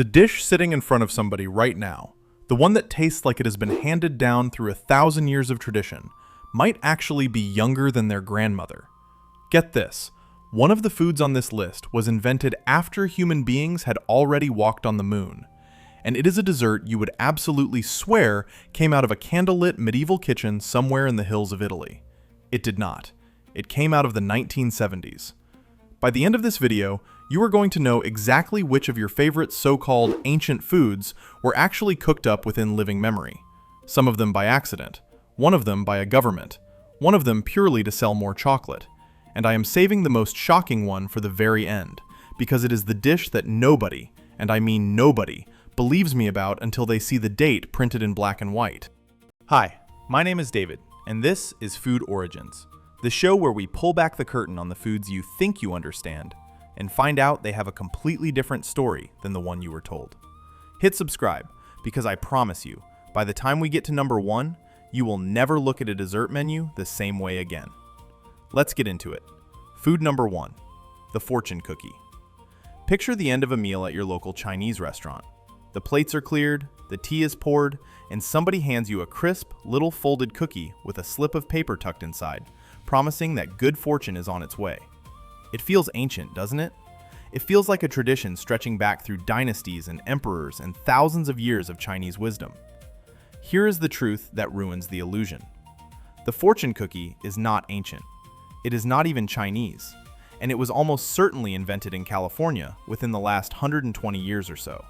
The dish sitting in front of somebody right now, the one that tastes like it has been handed down through 1,000 years of tradition, might actually be younger than their grandmother. Get this, one of the foods on this list was invented after human beings had already walked on the moon, and it is a dessert you would absolutely swear came out of a candlelit medieval kitchen somewhere in the hills of Italy. It did not. It came out of the 1970s. By the end of this video, you are going to know exactly which of your favorite so-called ancient foods were actually cooked up within living memory. Some of them by accident, one of them by a government, one of them purely to sell more chocolate. And I am saving the most shocking one for the very end, because it is the dish that nobody, and I mean nobody, believes me about until they see the date printed in black and white. Hi, my name is David, and this is Food Origins, the show where we pull back the curtain on the foods you think you understand and find out they have a completely different story than the one you were told. Hit subscribe, because I promise you, by the time we get to number 1, you will never look at a dessert menu the same way again. Let's get into it. Food number 1, the fortune cookie. Picture the end of a meal at your local Chinese restaurant. The plates are cleared, the tea is poured, and somebody hands you a crisp, little folded cookie with a slip of paper tucked inside, promising that good fortune is on its way. It feels ancient, doesn't it? It feels like a tradition stretching back through dynasties and emperors and thousands of years of Chinese wisdom. Here is the truth that ruins the illusion. The fortune cookie is not ancient. It is not even Chinese, and it was almost certainly invented in California within the last 120 years or so.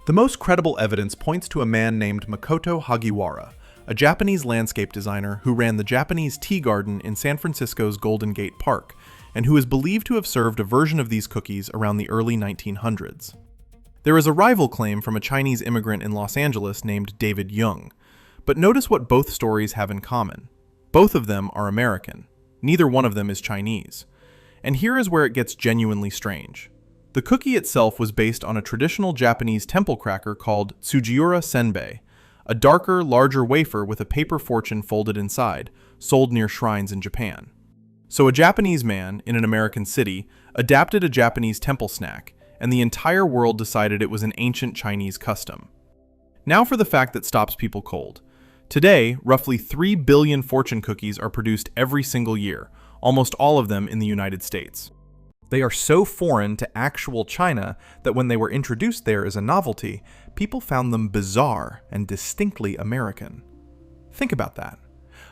The most credible evidence points to a man named Makoto Hagiwara, a Japanese landscape designer who ran the Japanese tea garden in San Francisco's Golden Gate Park, and who is believed to have served a version of these cookies around the early 1900s. There is a rival claim from a Chinese immigrant in Los Angeles named David Young, but notice what both stories have in common. Both of them are American. Neither one of them is Chinese. And here is where it gets genuinely strange. The cookie itself was based on a traditional Japanese temple cracker called Tsujiura Senbei, a darker, larger wafer with a paper fortune folded inside, sold near shrines in Japan. So a Japanese man in an American city adapted a Japanese temple snack, and the entire world decided it was an ancient Chinese custom. Now for the fact that stops people cold. Today, roughly 3 billion fortune cookies are produced every single year, almost all of them in the United States. They are so foreign to actual China that when they were introduced there as a novelty, people found them bizarre and distinctly American. Think about that.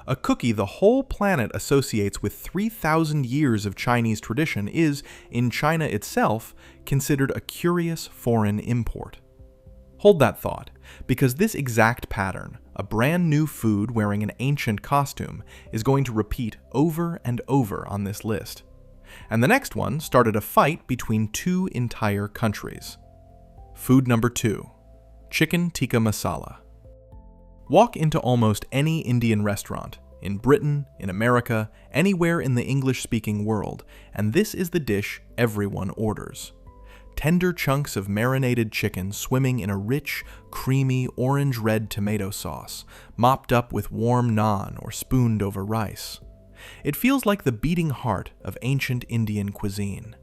A cookie the whole planet associates with 3,000 years of Chinese tradition is, in China itself, considered a curious foreign import. Hold that thought, because this exact pattern, a brand new food wearing an ancient costume, is going to repeat over and over on this list. And the next one started a fight between two entire countries. Food number 2, chicken tikka masala. Walk into almost any Indian restaurant, in Britain, in America, anywhere in the English-speaking world, and this is the dish everyone orders. Tender chunks of marinated chicken swimming in a rich, creamy, orange-red tomato sauce, mopped up with warm naan or spooned over rice. It feels like the beating heart of ancient Indian cuisine.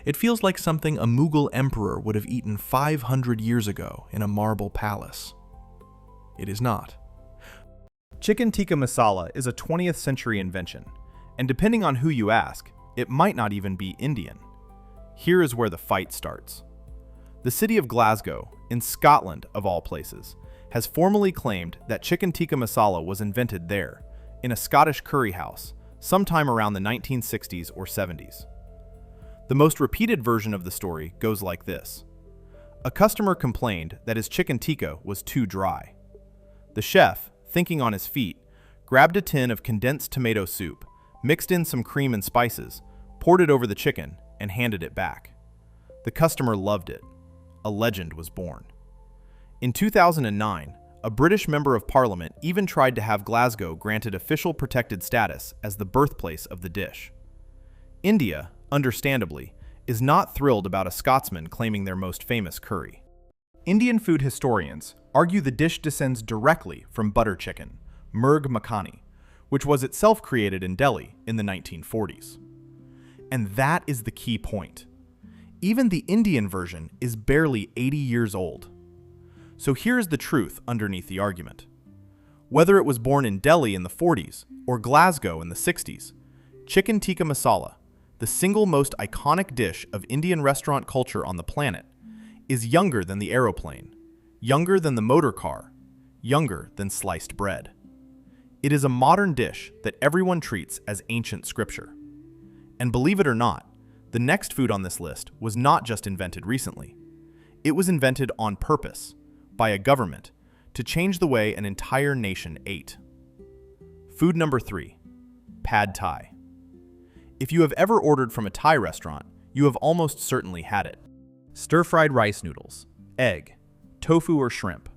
It feels like something a Mughal emperor would have eaten 500 years ago in a marble palace. It is not. Chicken tikka masala is a 20th century invention, and depending on who you ask, it might not even be Indian. Here is where the fight starts. The city of Glasgow, in Scotland of all places, has formally claimed that chicken tikka masala was invented there, in a Scottish curry house, sometime around the 1960s or 70s. The most repeated version of the story goes like this. A customer complained that his chicken tikka was too dry. The chef, thinking on his feet, grabbed a tin of condensed tomato soup, mixed in some cream and spices, poured it over the chicken, and handed it back. The customer loved it. A legend was born. In 2009, a British member of Parliament even tried to have Glasgow granted official protected status as the birthplace of the dish. India, understandably, is not thrilled about a Scotsman claiming their most famous curry. Indian food historians argue the dish descends directly from butter chicken, murg makhani, which was itself created in Delhi in the 1940s. And that is the key point. Even the Indian version is barely 80 years old. So here's the truth underneath the argument. Whether it was born in Delhi in the 40s or Glasgow in the 60s, chicken tikka masala, the single most iconic dish of Indian restaurant culture on the planet, is younger than the aeroplane, younger than the motor car, younger than sliced bread. It is a modern dish that everyone treats as ancient scripture. And believe it or not, the next food on this list was not just invented recently. It was invented on purpose, by a government, to change the way an entire nation ate. Food number 3, pad thai. If you have ever ordered from a Thai restaurant, you have almost certainly had it. Stir-fried rice noodles, egg, tofu or shrimp,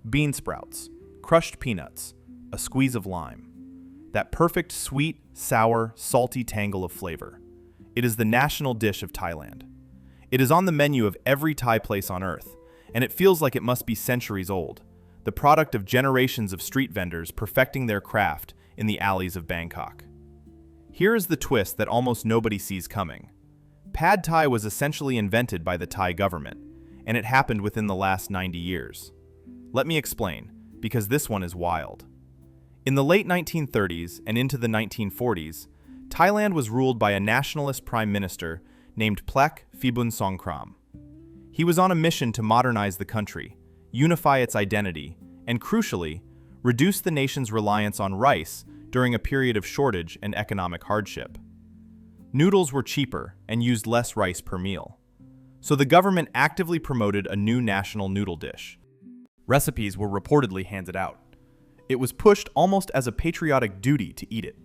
bean sprouts, crushed peanuts, a squeeze of lime. That perfect sweet, sour, salty tangle of flavor. It is the national dish of Thailand. It is on the menu of every Thai place on earth, and it feels like it must be centuries old, the product of generations of street vendors perfecting their craft in the alleys of Bangkok. Here is the twist that almost nobody sees coming. Pad Thai was essentially invented by the Thai government, and it happened within the last 90 years. Let me explain, because this one is wild. In the late 1930s and into the 1940s, Thailand was ruled by a nationalist prime minister named Plek Phibun Songkhram. He was on a mission to modernize the country, unify its identity, and crucially, reduce the nation's reliance on rice during a period of shortage and economic hardship. Noodles were cheaper and used less rice per meal, so the government actively promoted a new national noodle dish. Recipes were reportedly handed out. It was pushed almost as a patriotic duty to eat it.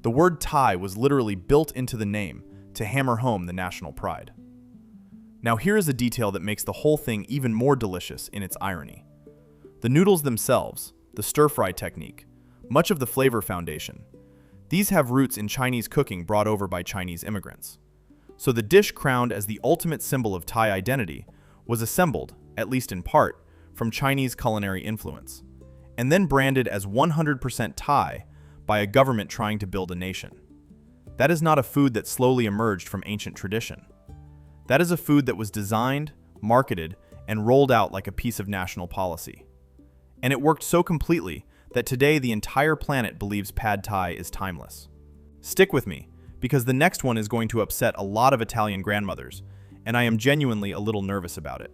The word Thai was literally built into the name to hammer home the national pride. Now here is a detail that makes the whole thing even more delicious in its irony. The noodles themselves, the stir-fry technique, much of the flavor foundation, these have roots in Chinese cooking brought over by Chinese immigrants. So the dish crowned as the ultimate symbol of Thai identity was assembled, at least in part, from Chinese culinary influence, and then branded as 100% Thai by a government trying to build a nation. That is not a food that slowly emerged from ancient tradition. That is a food that was designed, marketed, and rolled out like a piece of national policy. And it worked so completely that today the entire planet believes pad Thai is timeless. Stick with me, because the next one is going to upset a lot of Italian grandmothers, and I am genuinely a little nervous about it.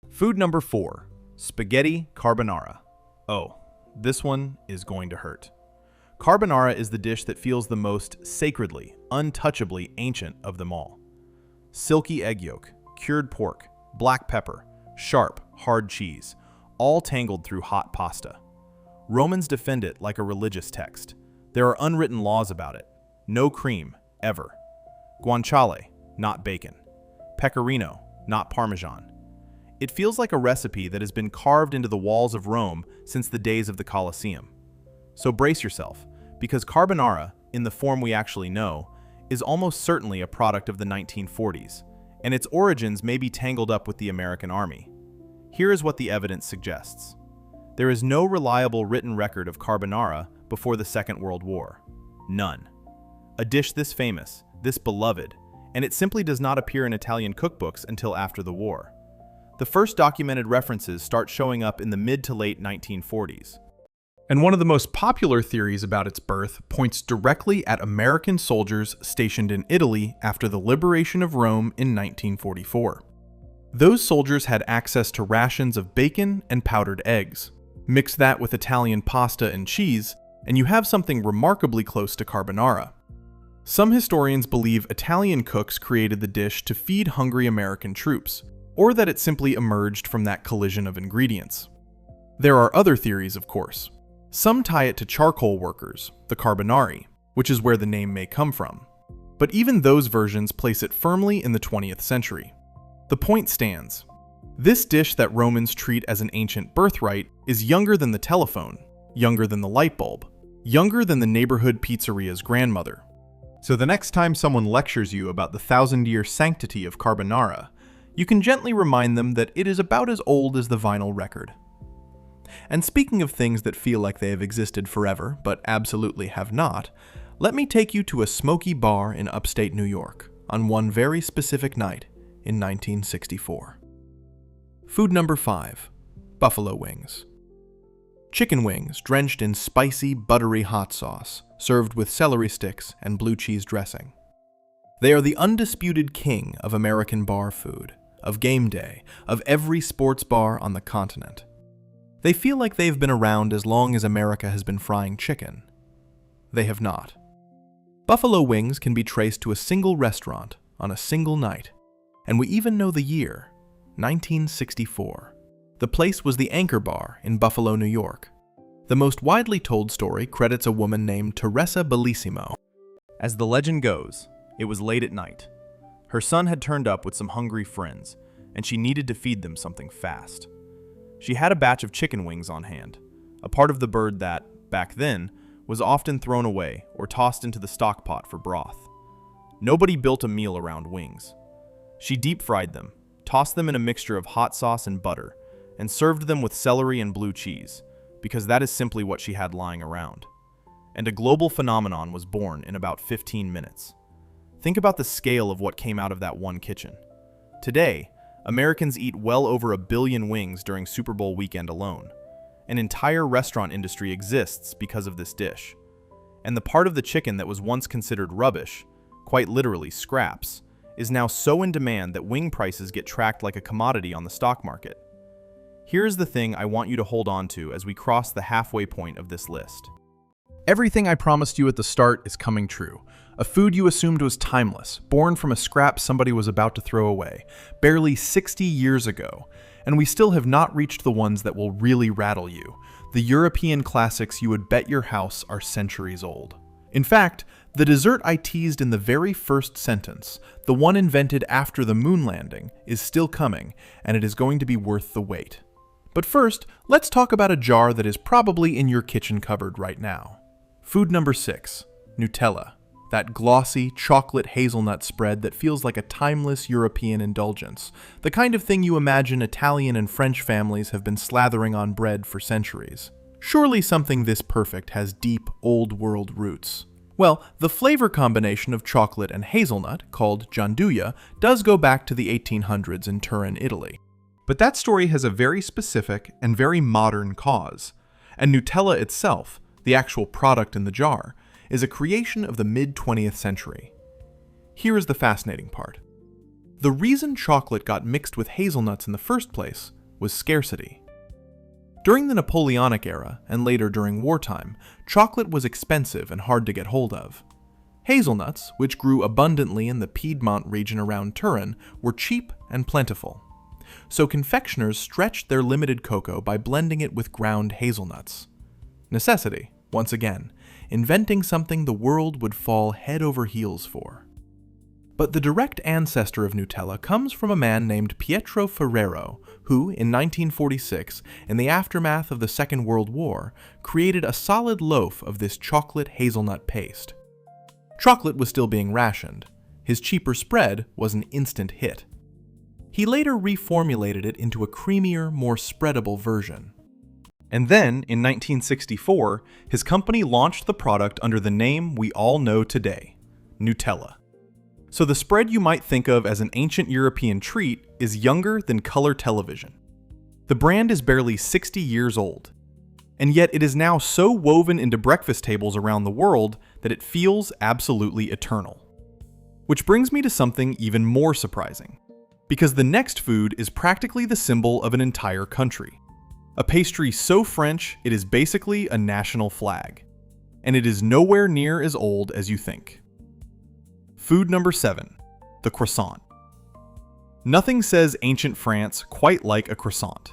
Food number 4, spaghetti carbonara. Oh, this one is going to hurt. Carbonara is the dish that feels the most sacredly, untouchably ancient of them all. Silky egg yolk, cured pork, black pepper, sharp, hard cheese, all tangled through hot pasta. Romans defend it like a religious text. There are unwritten laws about it. No cream, ever. Guanciale, not bacon. Pecorino, not Parmesan. It feels like a recipe that has been carved into the walls of Rome since the days of the Colosseum. So brace yourself, because carbonara, in the form we actually know, is almost certainly a product of the 1940s, and its origins may be tangled up with the American Army. Here is what the evidence suggests. There is no reliable written record of carbonara before the Second World War. None. A dish this famous, this beloved, and it simply does not appear in Italian cookbooks until after the war. The first documented references start showing up in the mid to late 1940s. And one of the most popular theories about its birth points directly at American soldiers stationed in Italy after the liberation of Rome in 1944. Those soldiers had access to rations of bacon and powdered eggs. Mix that with Italian pasta and cheese, and you have something remarkably close to carbonara. Some historians believe Italian cooks created the dish to feed hungry American troops, or that it simply emerged from that collision of ingredients. There are other theories, of course. Some tie it to charcoal workers, the carbonari, which is where the name may come from. But even those versions place it firmly in the 20th century. The point stands. This dish that Romans treat as an ancient birthright is younger than the telephone, younger than the light bulb, younger than the neighborhood pizzeria's grandmother. So the next time someone lectures you about the 1,000-year sanctity of carbonara, you can gently remind them that it is about as old as the vinyl record. And speaking of things that feel like they have existed forever, but absolutely have not, let me take you to a smoky bar in upstate New York on one very specific night in 1964. Food number 5. Buffalo wings. Chicken wings drenched in spicy, buttery hot sauce, served with celery sticks and blue cheese dressing. They are the undisputed king of American bar food, of game day, of every sports bar on the continent. They feel like they've been around as long as America has been frying chicken. They have not. Buffalo wings can be traced to a single restaurant on a single night, and we even know the year, 1964. The place was the Anchor Bar in Buffalo, New York. The most widely told story credits a woman named Teresa Bellissimo. As the legend goes, it was late at night. Her son had turned up with some hungry friends, and she needed to feed them something fast. She had a batch of chicken wings on hand, a part of the bird that, back then, was often thrown away or tossed into the stock pot for broth. Nobody built a meal around wings. She deep-fried them, tossed them in a mixture of hot sauce and butter, and served them with celery and blue cheese, because that is simply what she had lying around. And a global phenomenon was born in about 15 minutes. Think about the scale of what came out of that one kitchen. Today, Americans eat well over 1 billion wings during Super Bowl weekend alone. An entire restaurant industry exists because of this dish. And the part of the chicken that was once considered rubbish, quite literally scraps, is now so in demand that wing prices get tracked like a commodity on the stock market. Here's the thing I want you to hold on to as we cross the halfway point of this list. Everything I promised you at the start is coming true. A food you assumed was timeless, born from a scrap somebody was about to throw away, barely 60 years ago. And we still have not reached the ones that will really rattle you, the European classics you would bet your house are centuries old. In fact, the dessert I teased in the very first sentence, the one invented after the moon landing, is still coming, and it is going to be worth the wait. But first, let's talk about a jar that is probably in your kitchen cupboard right now. Food number 6, Nutella. That glossy, chocolate hazelnut spread that feels like a timeless European indulgence, the kind of thing you imagine Italian and French families have been slathering on bread for centuries. Surely something this perfect has deep, old-world roots. Well, the flavor combination of chocolate and hazelnut, called gianduja, does go back to the 1800s in Turin, Italy. But that story has a very specific and very modern cause, and Nutella itself, the actual product in the jar, is a creation of the mid-20th century. Here is the fascinating part. The reason chocolate got mixed with hazelnuts in the first place was scarcity. During the Napoleonic era, and later during wartime, chocolate was expensive and hard to get hold of. Hazelnuts, which grew abundantly in the Piedmont region around Turin, were cheap and plentiful. So confectioners stretched their limited cocoa by blending it with ground hazelnuts. Necessity, once again, inventing something the world would fall head over heels for. But the direct ancestor of Nutella comes from a man named Pietro Ferrero, who, in 1946, in the aftermath of the Second World War, created a solid loaf of this chocolate hazelnut paste. Chocolate was still being rationed. His cheaper spread was an instant hit. He later reformulated it into a creamier, more spreadable version. And then, in 1964, his company launched the product under the name we all know today, Nutella. So the spread you might think of as an ancient European treat is younger than color television. The brand is barely 60 years old, and yet it is now so woven into breakfast tables around the world that it feels absolutely eternal. Which brings me to something even more surprising, because the next food is practically the symbol of an entire country. A pastry so French, it is basically a national flag. And it is nowhere near as old as you think. Food number 7, the croissant. Nothing says ancient France quite like a croissant.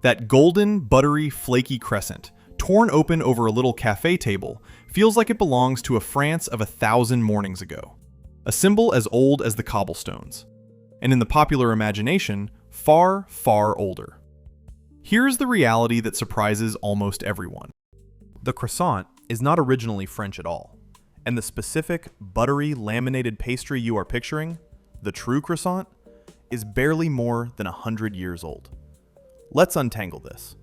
That golden, buttery, flaky crescent, torn open over a little cafe table, feels like it belongs to a France of 1,000 mornings ago. A symbol as old as the cobblestones. And in the popular imagination, far, far older. Here's the reality that surprises almost everyone. The croissant is not originally French at all, and the specific, buttery, laminated pastry you are picturing, the true croissant, is barely more than 100 years old. Let's untangle this.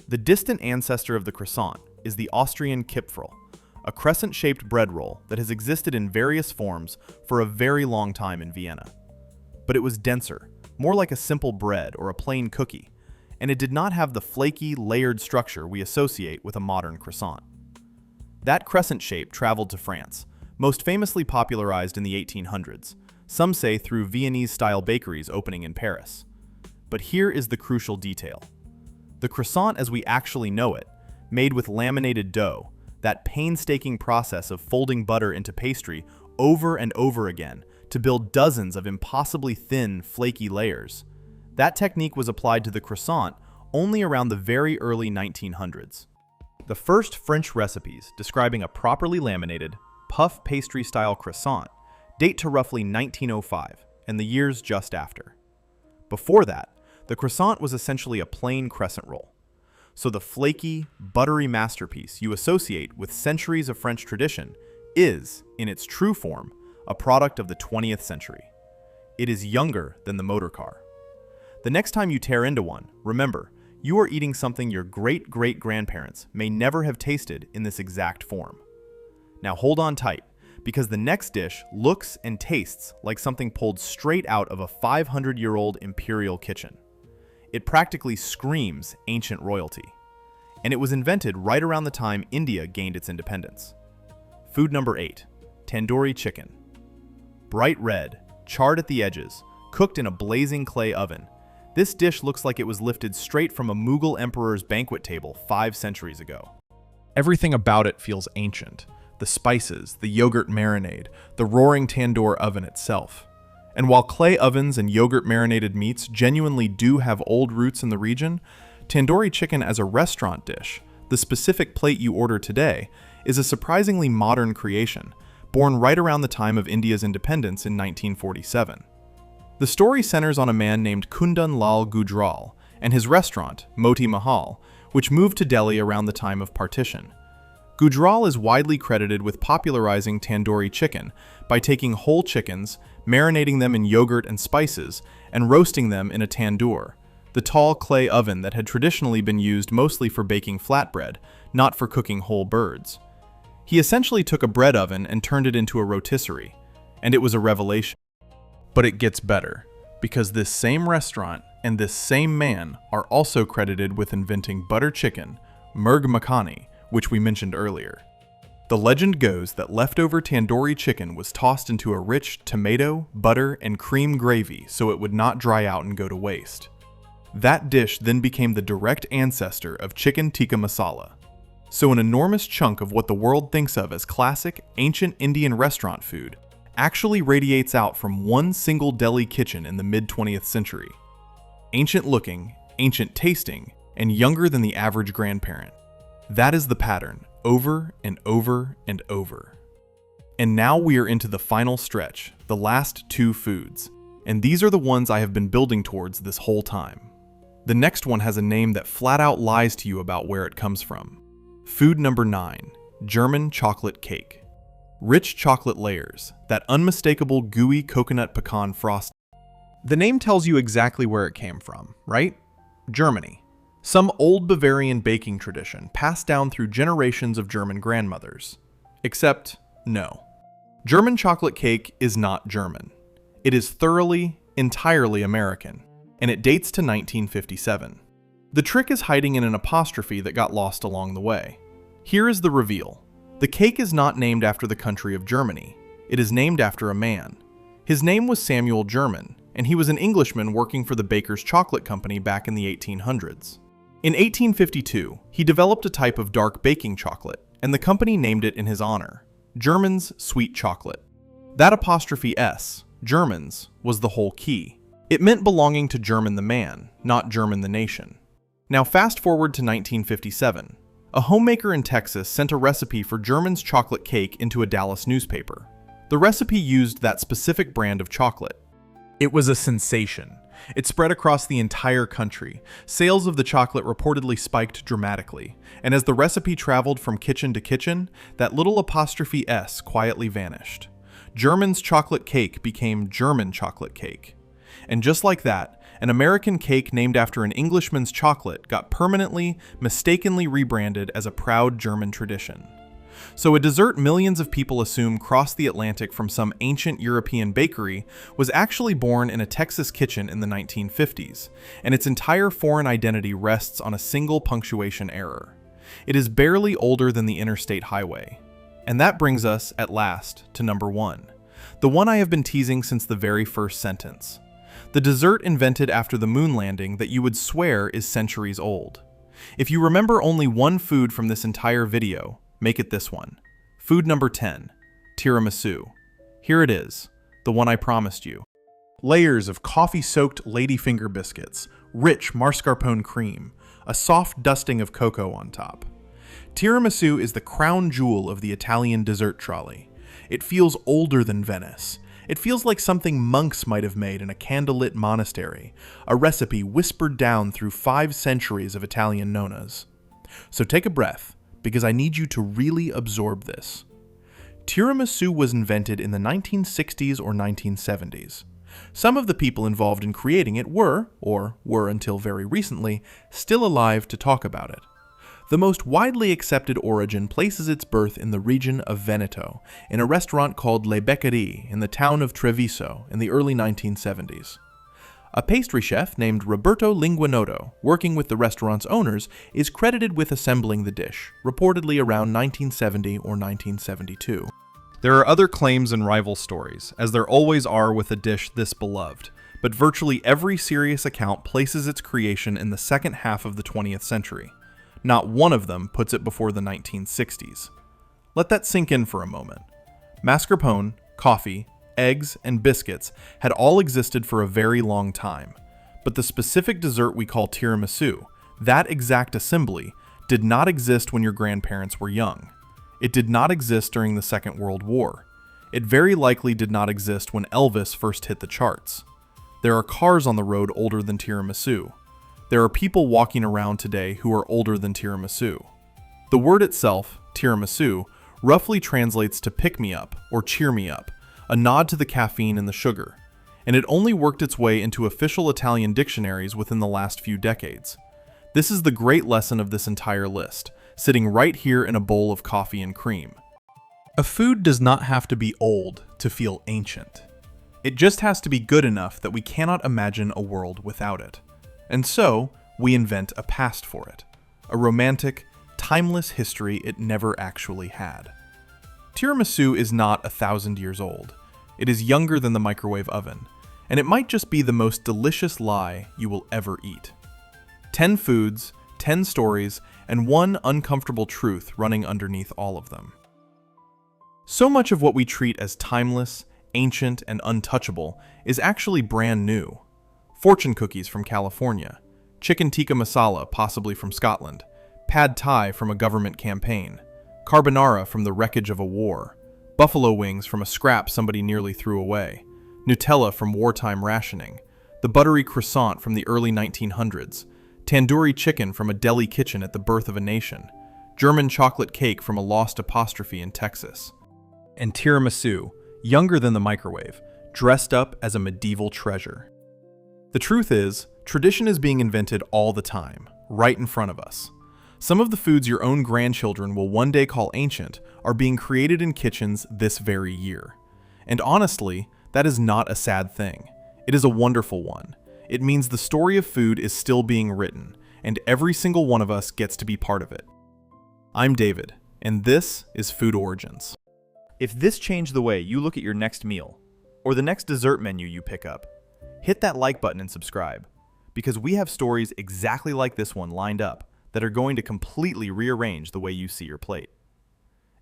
The distant ancestor of the croissant is the Austrian Kipferl, a crescent-shaped bread roll that has existed in various forms for a very long time in Vienna. but it was denser, more like a simple bread or a plain cookie, and it did not have the flaky, layered structure we associate with a modern croissant. That crescent shape traveled to France, most famously popularized in the 1800s, some say through Viennese-style bakeries opening in Paris. But here is the crucial detail. The croissant as we actually know it, made with laminated dough, that painstaking process of folding butter into pastry over and over again to build dozens of impossibly thin, flaky layers. That technique was applied to the croissant only around the very early 1900s. The first French recipes describing a properly laminated, puff pastry-style croissant date to roughly 1905 and the years just after. Before that, the croissant was essentially a plain crescent roll. So the flaky, buttery masterpiece you associate with centuries of French tradition is, in its true form, a product of the 20th century. It is younger than the motor car. The next time you tear into one, remember, you are eating something your great-great-grandparents may never have tasted in this exact form. Now hold on tight, because the next dish looks and tastes like something pulled straight out of a 500-year-old imperial kitchen. It practically screams ancient royalty. And it was invented right around the time India gained its independence. Food number 8, tandoori chicken. Bright red, charred at the edges, cooked in a blazing clay oven, this dish looks like it was lifted straight from a Mughal emperor's banquet table 5 centuries ago. Everything about it feels ancient. The spices, the yogurt marinade, the roaring tandoor oven itself. And while clay ovens and yogurt-marinated meats genuinely do have old roots in the region, tandoori chicken as a restaurant dish, the specific plate you order today, is a surprisingly modern creation, born right around the time of India's independence in 1947. The story centers on a man named Kundan Lal Gujral and his restaurant, Moti Mahal, which moved to Delhi around the time of partition. Gujral is widely credited with popularizing tandoori chicken by taking whole chickens, marinating them in yogurt and spices, and roasting them in a tandoor, the tall clay oven that had traditionally been used mostly for baking flatbread, not for cooking whole birds. He essentially took a bread oven and turned it into a rotisserie, and it was a revelation. But it gets better, because this same restaurant and this same man are also credited with inventing butter chicken, murg makhani, which we mentioned earlier. The legend goes that leftover tandoori chicken was tossed into a rich tomato, butter, and cream gravy so it would not dry out and go to waste. That dish then became the direct ancestor of chicken tikka masala. So an enormous chunk of what the world thinks of as classic, ancient Indian restaurant food actually radiates out from one single Delhi kitchen in the mid-20th century. Ancient looking, ancient tasting, and younger than the average grandparent. That is the pattern, over and over and over. And now we are into the final stretch, the last 2 foods, and these are the ones I have been building towards this whole time. The next one has a name that flat out lies to you about where it comes from. Food number 9, German chocolate cake. Rich chocolate layers, that unmistakable gooey coconut pecan frosting. The name tells you exactly where it came from, right? Germany. Some old Bavarian baking tradition passed down through generations of German grandmothers. Except, no. German chocolate cake is not German. It is thoroughly, entirely American, and it dates to 1957. The trick is hiding in an apostrophe that got lost along the way. Here is the reveal. The cake is not named after the country of Germany. It is named after a man. His name was Samuel German, and he was an Englishman working for the Baker's Chocolate Company back in the 1800s. In 1852, he developed a type of dark baking chocolate, and the company named it in his honor, German's Sweet Chocolate. That apostrophe S, German's, was the whole key. It meant belonging to German the man, not German the nation. Now fast forward to 1957. A homemaker in Texas sent a recipe for German's chocolate cake into a Dallas newspaper. The recipe used that specific brand of chocolate. It was a sensation. It spread across the entire country. Sales of the chocolate reportedly spiked dramatically, and as the recipe traveled from kitchen to kitchen, that little apostrophe S quietly vanished. German's chocolate cake became German chocolate cake. And just like that, an American cake named after an Englishman's chocolate got permanently, mistakenly rebranded as a proud German tradition. So a dessert millions of people assume crossed the Atlantic from some ancient European bakery was actually born in a Texas kitchen in the 1950s, and its entire foreign identity rests on a single punctuation error. It is barely older than the interstate highway. And that brings us, at last, to number 1. The one I have been teasing since the very first sentence. The dessert invented after the moon landing that you would swear is centuries old. If you remember only one food from this entire video, make it this one. Food number 10, tiramisu. Here it is, the one I promised you. Layers of coffee-soaked ladyfinger biscuits, rich mascarpone cream, a soft dusting of cocoa on top. Tiramisu is the crown jewel of the Italian dessert trolley. It feels older than Venice. It feels like something monks might have made in a candlelit monastery, a recipe whispered down through 5 centuries of Italian nonnas. So take a breath, because I need you to really absorb this. Tiramisu was invented in the 1960s or 1970s. Some of the people involved in creating it were, or were until very recently, still alive to talk about it. The most widely accepted origin places its birth in the region of Veneto, in a restaurant called Le Beccherie in the town of Treviso in the early 1970s. A pastry chef named Roberto Linguinotto, working with the restaurant's owners, is credited with assembling the dish, reportedly around 1970 or 1972. There are other claims and rival stories, as there always are with a dish this beloved, but virtually every serious account places its creation in the second half of the 20th century. Not one of them puts it before the 1960s. Let that sink in for a moment. Mascarpone, coffee, eggs, and biscuits had all existed for a very long time, but the specific dessert we call tiramisu, that exact assembly, did not exist when your grandparents were young. It did not exist during the Second World War. It very likely did not exist when Elvis first hit the charts. There are cars on the road older than tiramisu. There are people walking around today who are older than tiramisu. The word itself, tiramisu, roughly translates to pick me up or cheer me up, a nod to the caffeine and the sugar, and it only worked its way into official Italian dictionaries within the last few decades. This is the great lesson of this entire list, sitting right here in a bowl of coffee and cream. A food does not have to be old to feel ancient. It just has to be good enough that we cannot imagine a world without it. And so, we invent a past for it. A romantic, timeless history it never actually had. Tiramisu is not 1,000 years old. It is younger than the microwave oven, and it might just be the most delicious lie you will ever eat. 10 foods, 10 stories, and one uncomfortable truth running underneath all of them. So much of what we treat as timeless, ancient, and untouchable is actually brand new. Fortune cookies from California, chicken tikka masala possibly from Scotland, pad thai from a government campaign, carbonara from the wreckage of a war, buffalo wings from a scrap somebody nearly threw away, Nutella from wartime rationing, the buttery croissant from the early 1900s, tandoori chicken from a deli kitchen at the birth of a nation, German chocolate cake from a lost apostrophe in Texas, and tiramisu, younger than the microwave, dressed up as a medieval treasure. The truth is, tradition is being invented all the time, right in front of us. Some of the foods your own grandchildren will one day call ancient are being created in kitchens this very year. And honestly, that is not a sad thing. It is a wonderful one. It means the story of food is still being written, and every single one of us gets to be part of it. I'm David, and this is Food Origins. If this changed the way you look at your next meal, or the next dessert menu you pick up, hit that like button and subscribe, because we have stories exactly like this one lined up that are going to completely rearrange the way you see your plate.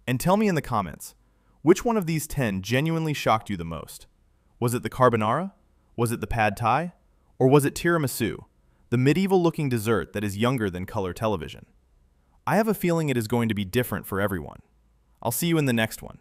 And tell me in the comments, which one of these 10 genuinely shocked you the most? Was it the carbonara? Was it the pad thai? Or was it tiramisu, the medieval-looking dessert that is younger than color television? I have a feeling it is going to be different for everyone. I'll see you in the next one.